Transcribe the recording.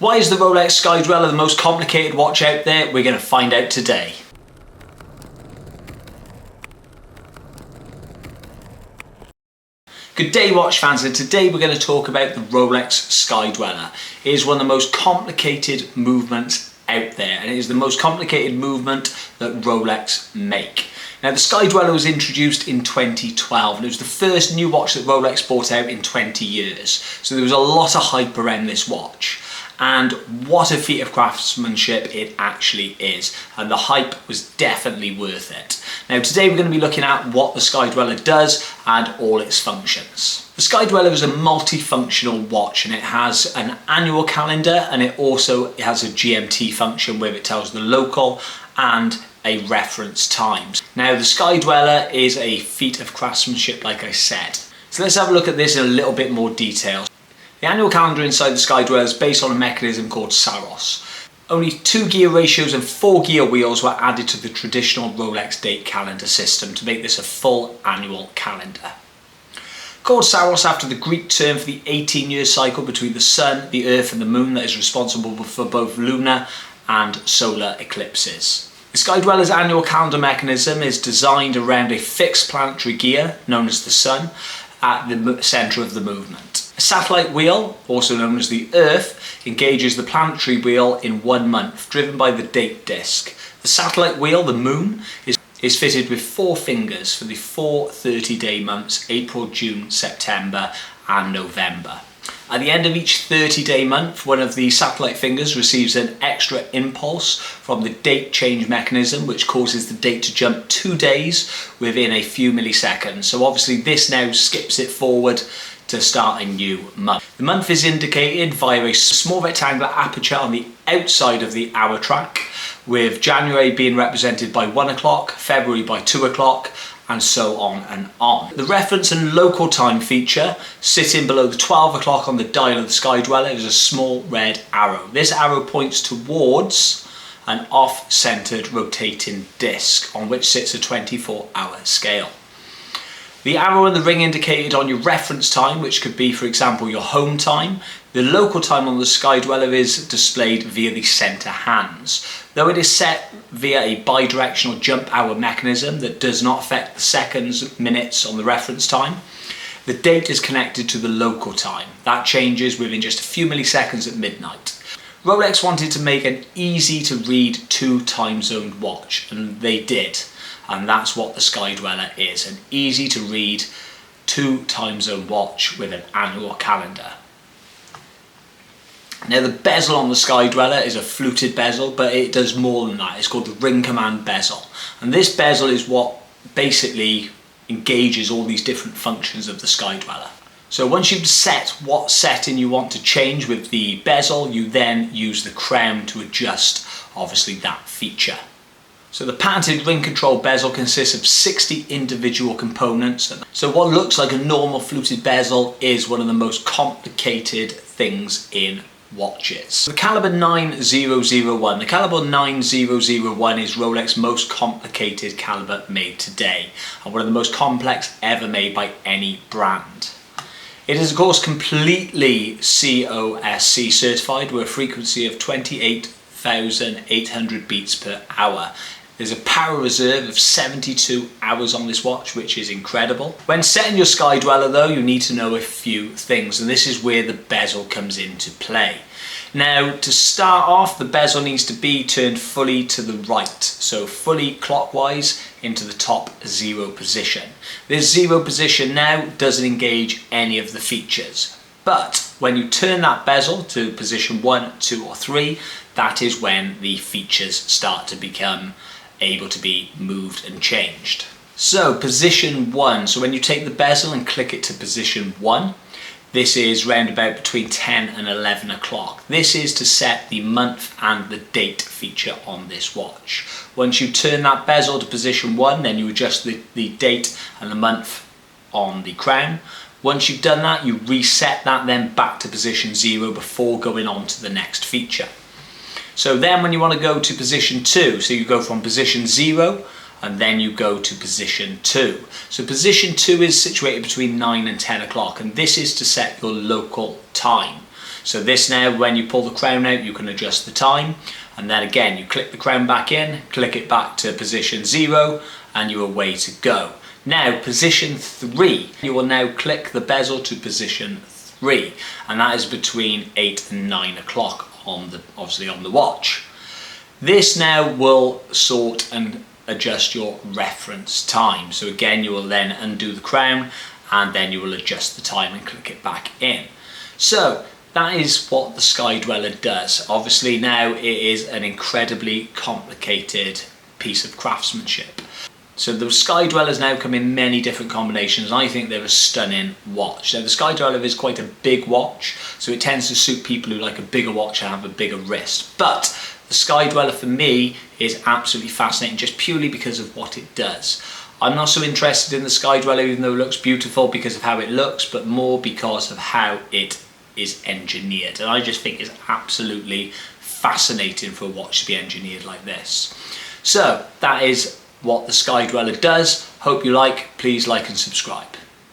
Why is the Rolex skydweller the most complicated watch out there? We're going to find out today. Good day watch fans, and today we're going to talk about the Rolex skydweller. It is one of the most complicated movements out there, and it is the most complicated movement that Rolex make. Now the skydweller was introduced in 2012 and it was the first new watch that Rolex brought out in 20 years. So there was a lot of hype around this watch. And what a feat of craftsmanship it actually is, and the hype was definitely worth it. Now today we're going to be looking at what the skydweller does and all its functions. The skydweller is a multifunctional watch, and it has an annual calendar, and it also has a GMT function where it tells the local and a reference times. Now the skydweller is a feat of craftsmanship, like I said. So let's have a look at this in a little bit more detail. The annual calendar inside the skydweller is based on a mechanism called Saros. Only 2 gear ratios and 4 gear wheels were added to the traditional Rolex date calendar system to make this a full annual calendar. Called Saros after the Greek term for the 18-year cycle between the Sun, the Earth and the Moon that is responsible for both lunar and solar eclipses. The skydweller's annual calendar mechanism is designed around a fixed planetary gear, known as the Sun, at the centre of the movement. A satellite wheel, also known as the Earth, engages the planetary wheel in 1 month, driven by the date disc. The satellite wheel, the Moon, is fitted with 4 fingers for the 4 30-day months, April, June, September and November. At the end of each 30-day month, one of the satellite fingers receives an extra impulse from the date change mechanism, which causes the date to jump 2 days within a few milliseconds. So obviously this now skips it forward to start a new month. The month is indicated via a small rectangular aperture on the outside of the hour track, with January being represented by 1 o'clock, February by 2 o'clock, and so on and on. The reference and local time feature, sitting below the 12 o'clock on the dial of the skydweller, is a small red arrow. This arrow points towards an off-centered rotating disc on which sits a 24-hour scale. The arrow and the ring indicated on your reference time, which could be, for example, your home time. The local time on the skydweller is displayed via the center hands. Though it is set via a bidirectional jump hour mechanism that does not affect the seconds, minutes on the reference time, the date is connected to the local time. That changes within just a few milliseconds at midnight. Rolex wanted to make an easy to read 2 time zoned watch, and they did. And that's what the skydweller is, an easy to read 2 time zone watch with an annual calendar. Now the bezel on the skydweller is a fluted bezel, but it does more than that. It's called the ring command bezel. And this bezel is what basically engages all these different functions of the skydweller. So once you've set what setting you want to change with the bezel, you then use the crown to adjust, obviously, that feature. So the patented ring control bezel consists of 60 individual components. So what looks like a normal fluted bezel is one of the most complicated things in watches. The caliber 9001. The caliber 9001 is Rolex's most complicated caliber made today, and one of the most complex ever made by any brand. It is of course completely COSC certified with a frequency of 28,800 beats per hour. There's a power reserve of 72 hours on this watch, which is incredible. When setting your skydweller though, you need to know a few things, and this is where the bezel comes into play. Now to start off, the bezel needs to be turned fully to the right, so fully clockwise into the top 0 position. This 0 position now doesn't engage any of the features, but when you turn that bezel to position 1, 2 or 3, that is when the features start to become able to be moved and changed. So position 1, so when you take the bezel and click it to position 1, this is round about between 10 and 11 o'clock. This is to set the month and the date feature on this watch. Once you turn that bezel to position 1, then you adjust the date and the month on the crown. Once you've done that, you reset that then back to position 0 before going on to the next feature. So then when you want to go to position 2, so you go from position 0 and then you go to position 2. So position 2 is situated between 9 and 10 o'clock, and this is to set your local time. So this now, when you pull the crown out, you can adjust the time, and then again you click the crown back in, click it back to position 0, and you're away to go. Now position 3, you will now click the bezel to position 3, and that is between 8 and 9 o'clock obviously on the watch. This now will sort and adjust your reference time. So again, you will then undo the crown, and then you will adjust the time and click it back in. So that is what the skydweller does. Obviously now it is an incredibly complicated piece of craftsmanship. So the skydwellers now come in many different combinations. I think they're a stunning watch. So the skydweller is quite a big watch, so it tends to suit people who like a bigger watch and have a bigger wrist. But the skydweller for me is absolutely fascinating, just purely because of what it does. I'm not so interested in the skydweller, even though it looks beautiful, because of how it looks, but more because of how it is engineered. And I just think it's absolutely fascinating for a watch to be engineered like this. So that is what the skydweller does. Hope you like. Please like and subscribe.